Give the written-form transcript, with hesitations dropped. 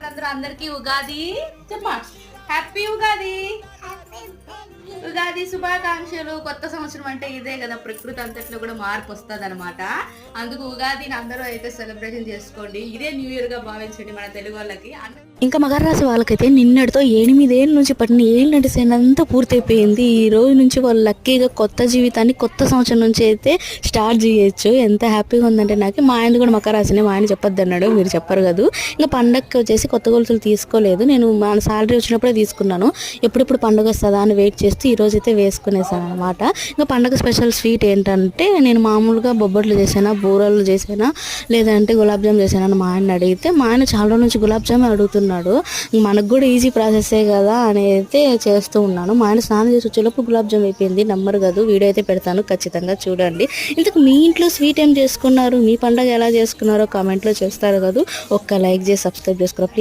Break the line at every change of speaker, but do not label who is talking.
అందరికీ ఉగాది చెప్పా హ్యాపీ ఉగాది ఉగాది శుభాకాంక్షలు. కొత్త సంవత్సరం అంటే ఇదే కదా, ప్రకృతి అంతట్లో కూడా మార్పు వస్తుంది అనమాట. అందుకు ఉగాదిని అందరూ అయితే సెలబ్రేషన్ చేసుకోండి. ఇదే న్యూ ఇయర్ గా భావించండి మన తెలుగు వాళ్ళకి.
ఇంకా మకర రాశి వాళ్ళకైతే నిన్నటితో 8 ఏళ్ళ నుంచి పట్టిన ఏళ్ళు నడిసేనంతా పూర్తయిపోయింది. ఈ రోజు నుంచి వాళ్ళు లక్కీగా కొత్త జీవితాన్ని కొత్త సంవత్సరం నుంచి అయితే స్టార్ట్ చేయొచ్చు. ఎంత హ్యాపీగా ఉందంటే నాకు. మా ఆయన కూడా మకర రాశిని, మా ఆయన చెప్పొద్దు అన్నాడు, మీరు చెప్పరు కదా. ఇంకా పండగకి వచ్చేసి కొత్త గొలుసులు తీసుకోలేదు, నేను మన శాలరీ వచ్చినప్పుడే తీసుకున్నాను. ఎప్పుడెప్పుడు పండుగ వస్తుందా అని వెయిట్ చేస్తూ ఈ రోజు అయితే వేసుకునేసాను అనమాట. ఇంకా పండగ స్పెషల్ స్వీట్ ఏంటంటే నేను మామూలుగా బొబ్బట్లు చేసానా, బూరలు చేసానా, లేదంటే గులాబ్ జామ్ చేసానా అని మా ఆయన అడిగితే, మా ఆయన చాలా రోజుల నుంచి గులాబ్ జామ్ అడుగుతున్నాడు. మనకు కూడా ఈజీ ప్రాసెసే కదా అని అయితే చేస్తూ ఉన్నాను. మా ఆయన స్నానం చేసి వచ్చేలోపు గులాబ్ జామ్ అయిపోయింది. నమ్మరు కాదు, వీడియో అయితే పెడతాను, ఖచ్చితంగా చూడండి. ఇంతకు మీ ఇంట్లో స్వీట్ ఏం చేసుకున్నారు, మీ పండగ ఎలా చేసుకున్నారో కామెంట్లో చేస్తారు కదా. ఒక్క లైక్ చేసి సబ్స్క్రైబ్ చేసుకోరా ప్లీజ్.